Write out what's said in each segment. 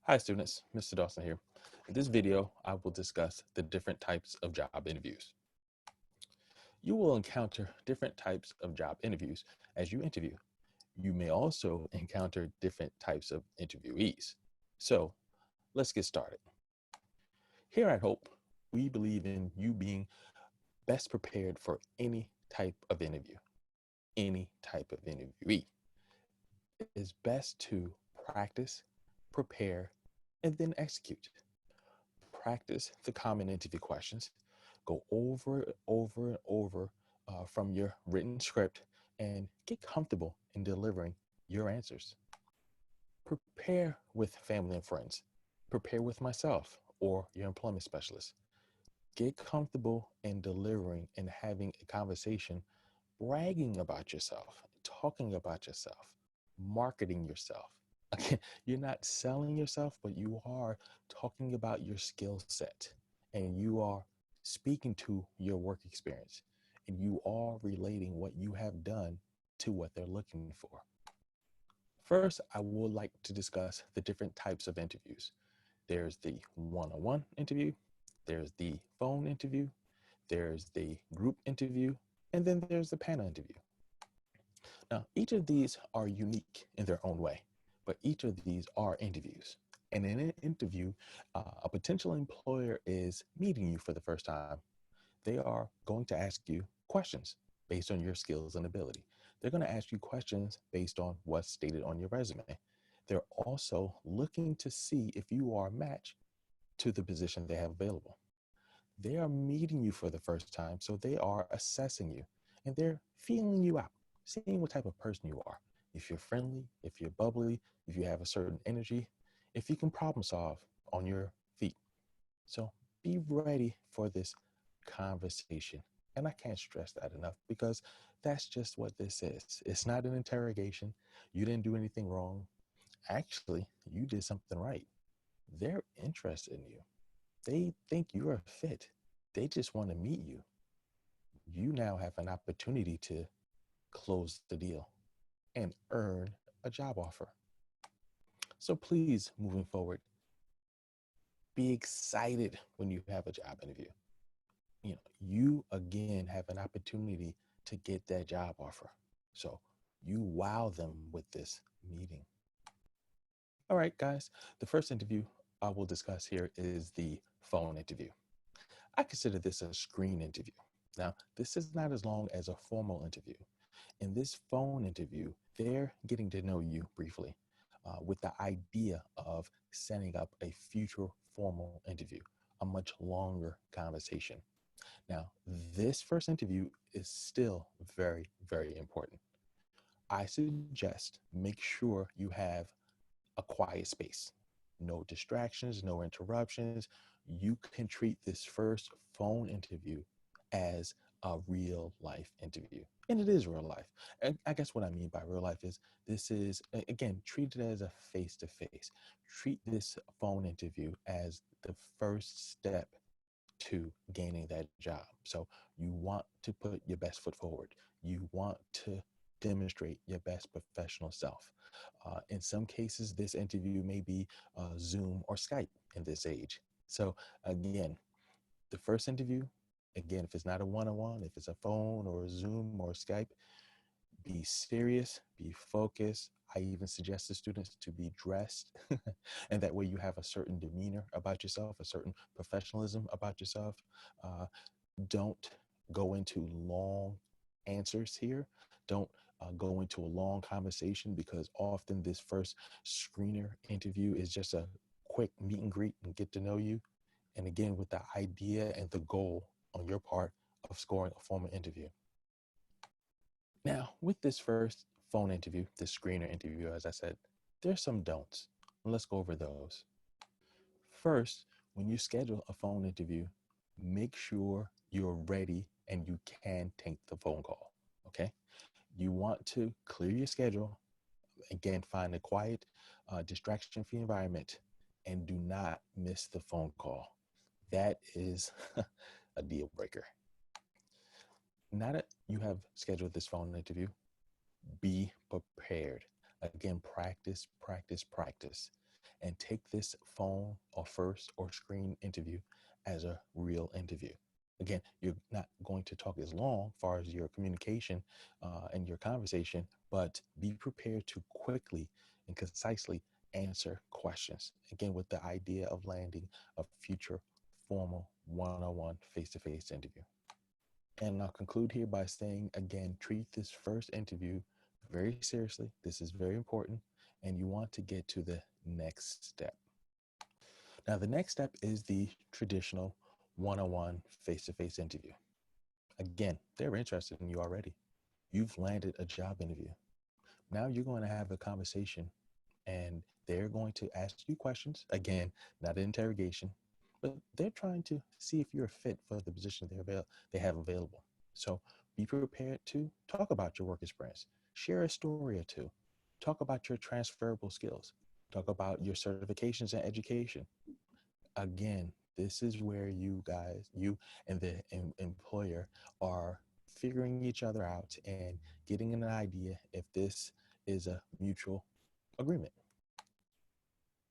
Hi students, Mr. Dawson here. In this video, I will discuss the different types of job interviews. You will encounter different types of job interviews as you interview. You may also encounter different types of interviewees. So let's get started. Here at Hope, we believe in you being best prepared for any type of interview, any type of interviewee. It is best to practice, prepare, and then execute. Practice the common interview questions, go over and over from your written script, and get comfortable in delivering your answers. Prepare with family and friends. Prepare with myself or your employment specialist. Get comfortable in delivering and having a conversation, bragging about yourself, talking about yourself, marketing yourself. Again, you're not selling yourself, but you are talking about your skill set and you are speaking to your work experience and you are relating what you have done to what they're looking for. First, I would like to discuss the different types of interviews. There's the one-on-one interview, there's the phone interview, there's the group interview, and then there's the panel interview. Now, each of these are unique in their own way, but each of these are interviews. And in an interview, a potential employer is meeting you for the first time. They are going to ask you questions based on your skills and ability. They're going to ask you questions based on what's stated on your resume. They're also looking to see if you are a match to the position they have available. They are meeting you for the first time, so they are assessing you and they're feeling you out, seeing what type of person you are. If you're friendly, if you're bubbly, if you have a certain energy, if you can problem solve on your feet. So be ready for this conversation. And I can't stress that enough because that's just what this is. It's not an interrogation. You didn't do anything wrong. Actually, you did something right. They're interested in you. They think you're a fit. They just want to meet you. You now have an opportunity to close the deal and earn a job offer. So please, moving forward, be excited when you have a job interview. You again have an opportunity to get that job offer. So you wow them with this meeting. All right, guys, the first interview I will discuss here is the phone interview. I consider this a screen interview. Now, this is not as long as a formal interview. In this phone interview, they're getting to know you briefly with the idea of setting up a future formal interview, a much longer conversation. Now, this first interview is still very, very important. I suggest make sure you have a quiet space, no distractions, no interruptions. You can treat this first phone interview as a real life interview. And it is real life. And I guess what I mean by real life is this is, again, treat it as a face to face. Treat this phone interview as the first step to gaining that job. So you want to put your best foot forward. You want to demonstrate your best professional self. In some cases, this interview may be Zoom or Skype in this age. So again, the first interview, again, if it's not a one-on-one, if it's a phone or a Zoom or Skype, be serious, be focused. I even suggest to students to be dressed, and that way you have a certain demeanor about yourself, a certain professionalism about yourself. Uh, don't go into long answers here. Don't go into a long conversation because often this first screener interview is just a quick meet and greet and get to know you. And again, with the idea and the goal on your part of scoring a formal interview. Now, with this first phone interview, this screener interview, as I said, there's some don'ts. Let's go over those. First, when you schedule a phone interview, make sure you're ready and you can take the phone call. Okay. You want to clear your schedule. Again, find a quiet, distraction free environment and do not miss the phone call. That is a deal breaker. Now that you have scheduled this phone interview, be prepared. Again, practice, practice, practice. and take this phone or first or screen interview as a real interview. Again, you're not going to talk as long as far as your communication and your conversation, but be prepared to quickly and concisely answer questions. Again, with the idea of landing a future formal one-on-one face-to-face interview. And I'll conclude here by saying, again, treat this first interview very seriously. This is very important, and you want to get to the next step. Now, the next step is the traditional one-on-one face-to-face interview. Again, they're interested in you already. You've landed a job interview. Now you're going to have a conversation, and they're going to ask you questions. Again, not an interrogation, but they're trying to see if you're a fit for the position they have available. So be prepared to talk about your work experience, share a story or two, talk about your transferable skills, talk about your certifications and education. Again, this is where you and the employer are figuring each other out and getting an idea if this is a mutual agreement.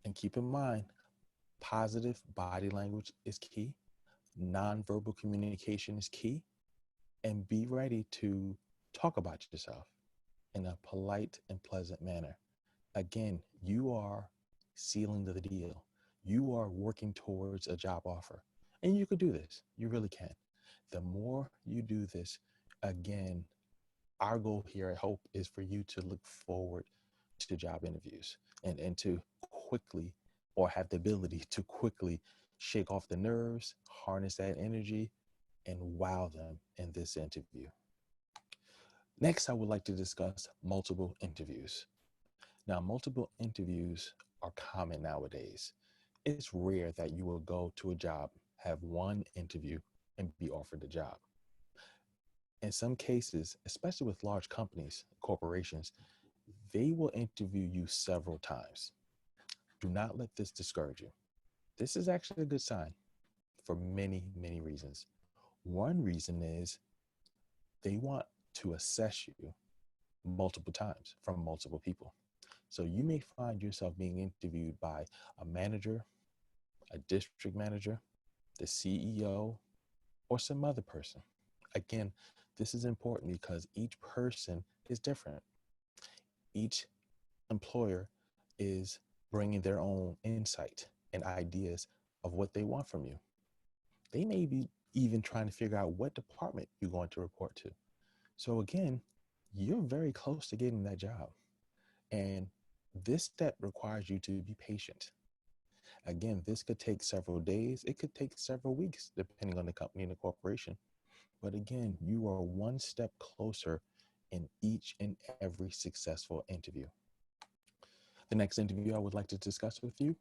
And keep in mind, positive body language is key, nonverbal communication is key, and be ready to talk about yourself in a polite and pleasant manner. Again, you are sealing the deal. You are working towards a job offer. And you could do this. You really can. The more you do this, again, our goal here at Hope is for you to look forward to job interviews and to quickly, or have the ability to quickly, shake off the nerves, harness that energy, and wow them in this interview. Next, I would like to discuss multiple interviews. Now, multiple interviews are common nowadays. It's rare that you will go to a job, have one interview, and be offered the job. In some cases, especially with large companies, corporations, they will interview you several times. Do not let this discourage you. This is actually a good sign for many, many reasons. One reason is they want to assess you multiple times from multiple people. So you may find yourself being interviewed by a manager, a district manager, the CEO, or some other person. Again, this is important because each person is different. Each employer is bringing their own insight and ideas of what they want from you. They may be even trying to figure out what department you're going to report to. So again, you're very close to getting that job. And this step requires you to be patient. Again, this could take several days. It could take several weeks, depending on the company and the corporation. But again, you are one step closer in each and every successful interview. The next interview I would like to discuss with you,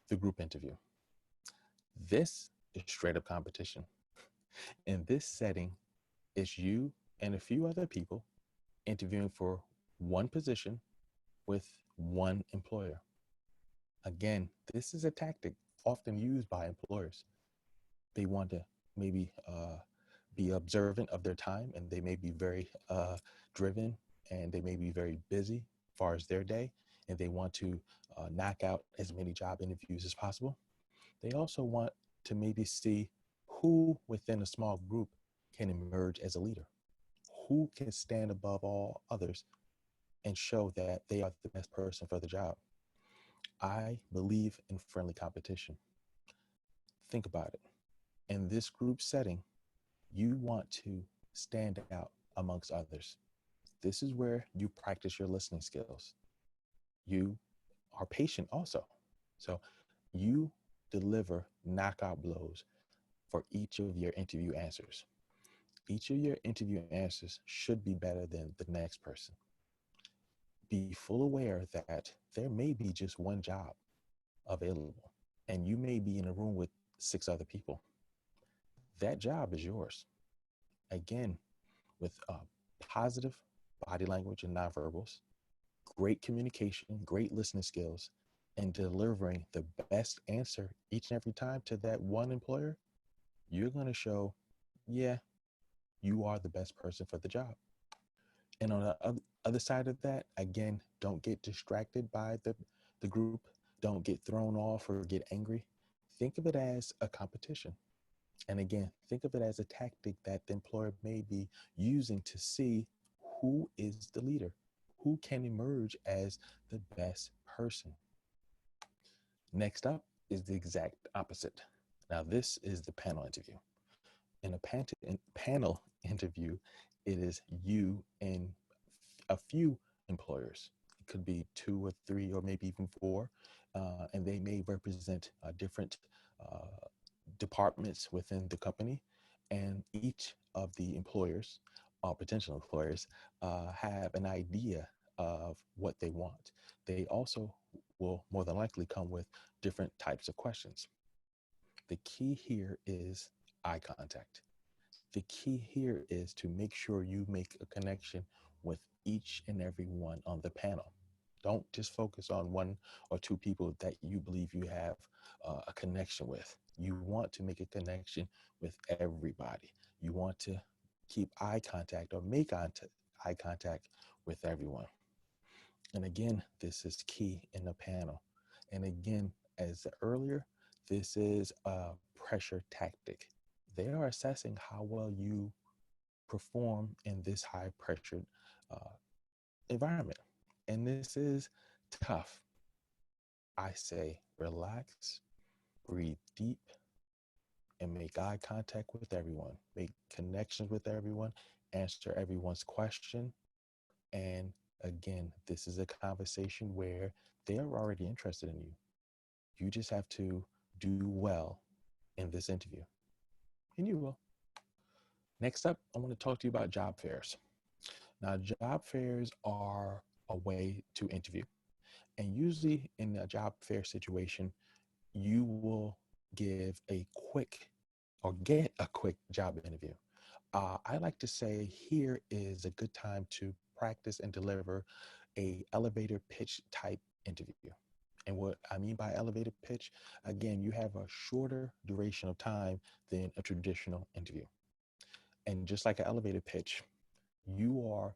the group interview. This is straight up competition. In this setting, it's you and a few other people interviewing for one position with one employer. Again, this is a tactic often used by employers. They want to maybe be observant of their time, and they may be very driven, and they may be very busy as far as their day, and they want to knock out as many job interviews as possible. They also want to maybe see who within a small group can emerge as a leader, who can stand above all others and show that they are the best person for the job. I believe in friendly competition. Think about it. In this group setting, you want to stand out amongst others. This is where you practice your listening skills. You are patient also. So you deliver knockout blows for each of your interview answers. Each of your interview answers should be better than the next person. Be full aware that there may be just one job available, and you may be in a room with 6 other people. That job is yours. Again, with positive body language and nonverbals, great communication, great listening skills, and delivering the best answer each and every time to that one employer, you're going to show, yeah, you are the best person for the job. And on the other side of that, again, don't get distracted by the group. Don't get thrown off or get angry. Think of it as a competition. And again, think of it as a tactic that the employer may be using to see who is the leader, who can emerge as the best person. Next up is the exact opposite. Now, this is the panel interview. In a panel interview, it is you and a few employers. It could be two or three or maybe even four, and they may represent different uh, departments within the company. And each of the employers, or potential employers, have an idea of what they want. They also will more than likely come with different types of questions. The key here is eye contact. The key here is to make sure you make a connection with each and every one on the panel. Don't just focus on one or two people that you believe you have a connection with. You want to make a connection with everybody. You want to keep eye contact or make eye contact with everyone. And again, this is key in the panel. And again, as earlier, this is a pressure tactic. They are assessing how well you perform in this high pressured uh, environment. And this is tough. I say relax, breathe deep, and make eye contact with everyone. Make connections with everyone, answer everyone's question. And again, this is a conversation where they are already interested in you. You just have to do well in this interview, and you will. Next up, I want to talk to you about job fairs. Now, job fairs are a way to interview. And usually in a job fair situation, you will give a quick or get a quick job interview. I like to say here is a good time to practice and deliver a elevator pitch type interview. And what I mean by elevator pitch, again, you have a shorter duration of time than a traditional interview. And just like an elevator pitch, you are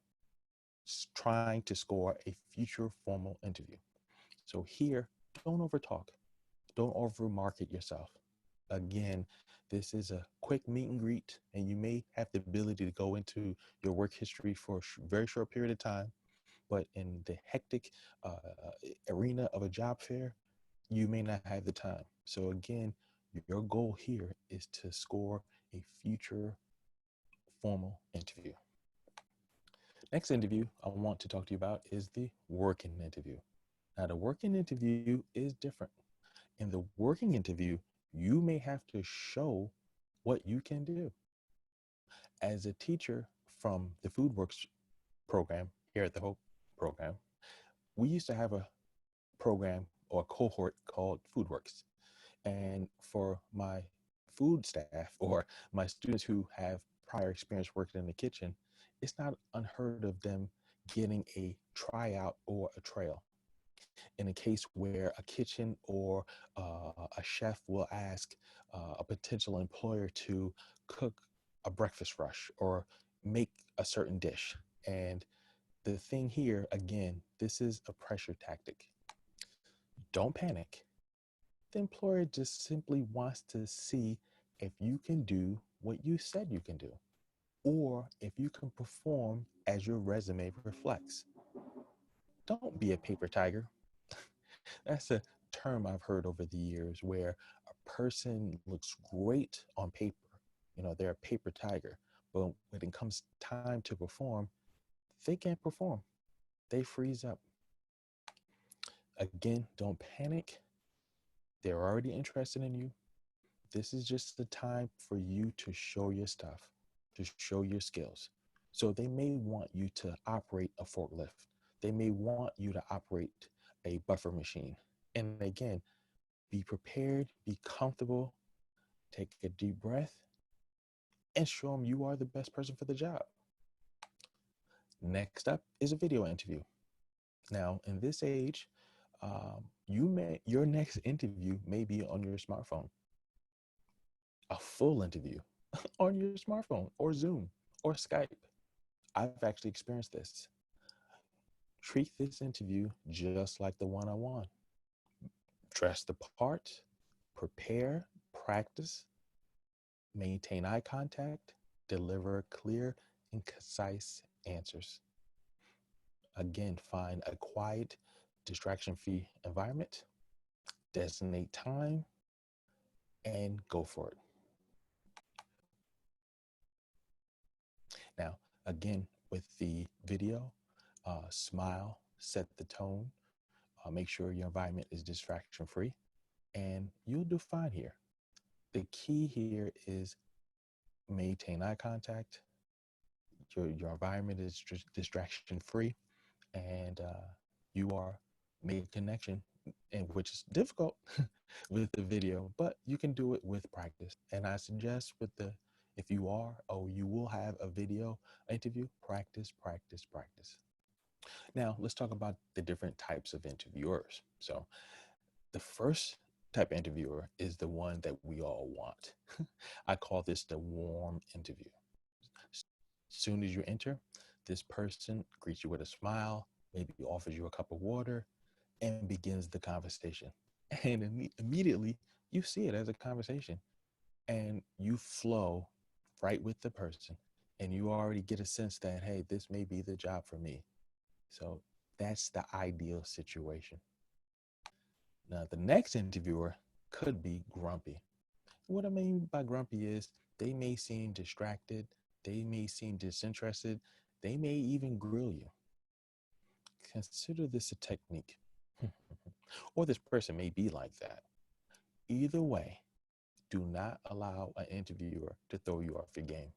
trying to score a future formal interview. So here, don't overtalk. Don't over market yourself. Again, this is a quick meet and greet, and you may have the ability to go into your work history for a very short period of time. But in the hectic arena of a job fair, you may not have the time. So again, your goal here is to score a future formal interview. Next interview I want to talk to you about is the working interview. Now, the working interview is different. In the working interview, you may have to show what you can do. As a teacher from the FoodWorks program here at the Hope program, we used to have a program or a cohort called FoodWorks. And for my food staff or my students who have prior experience working in the kitchen, it's not unheard of them getting a tryout or a trail. In a case where a kitchen or a chef will ask a potential employer to cook a breakfast rush or make a certain dish. And the thing here, again, this is a pressure tactic. Don't panic. The employer just simply wants to see if you can do what you said you can do, or if you can perform as your resume reflects. Don't be a paper tiger. That's a term I've heard over the years where a person looks great on paper. You know, they're a paper tiger, but when it comes time to perform, they can't perform. They freeze up. Again, don't panic. They're already interested in you. This is just the time for you to show your stuff, to show your skills. So they may want you to operate a forklift. They may want you to operate a buffer machine. And again, be prepared, be comfortable, take a deep breath, and show them you are the best person for the job. Next up is a video interview. Now, in this age, your next interview may be on your smartphone. A full interview on your smartphone or Zoom or Skype. I've actually experienced this. Treat this interview just like the one-on-one. dress the part, prepare, practice, maintain eye contact, deliver clear and concise answers. Again, find a quiet, distraction-free environment, designate time, and go for it. Now, again, with the video, smile, set the tone, make sure your environment is distraction-free, and you'll do fine here. The key here is maintain eye contact, your environment is distraction free, and you are making connection, and which is difficult with the video, but you can do it with practice. And I suggest with the, if you are, or you will have a video interview, practice, practice, practice. Now let's talk about the different types of interviewers. So the first type of interviewer is the one that we all want. I call this the warm interview. Soon as you enter, this person greets you with a smile, maybe offers you a cup of water, and begins the conversation. And immediately you see it as a conversation, and you flow right with the person, and you already get a sense that, hey, this may be the job for me. So that's the ideal situation. Now, the next interviewer could be grumpy. What I mean by grumpy is they may seem distracted, they may seem disinterested, they may even grill you. Consider this a technique. Or this person may be like that. Either way, do not allow an interviewer to throw you off your game.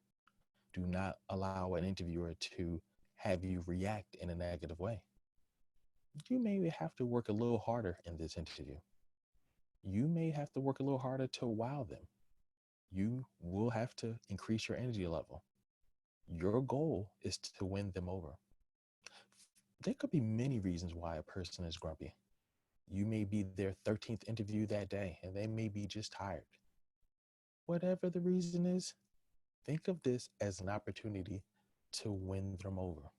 Do not allow an interviewer to have you react in a negative way. You may have to work a little harder in this interview. You may have to work a little harder to wow them. You will have to increase your energy level. Your goal is to win them over. There could be many reasons why a person is grumpy. You may be their 13th interview that day, and they may be just tired. Whatever the reason is, think of this as an opportunity to win them over.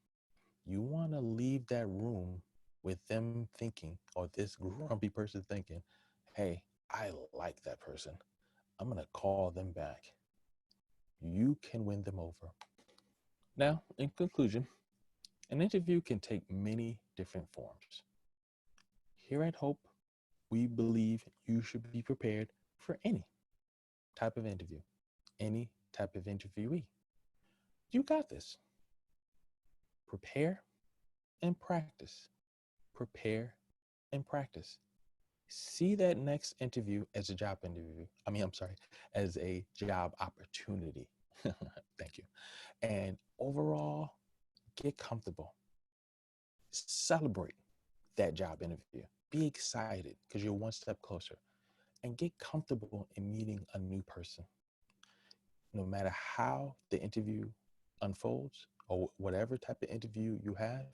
You want to leave that room with them thinking, or this grumpy person thinking, hey, I like that person. I'm going to call them back. You can win them over. Now, in conclusion, an interview can take many different forms. Here at Hope, we believe you should be prepared for any type of interview, any type of interviewee. You got this. Prepare and practice. Prepare and practice. See that next interview as a job interview. As a job opportunity. Thank you. And overall, get comfortable. Celebrate that job interview. Be excited because you're one step closer, and get comfortable in meeting a new person. No matter how the interview unfolds or whatever type of interview you have,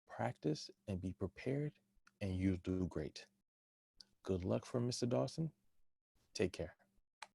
practice and be prepared, and you'll do great. Good luck for Mr. Dawson. Take care.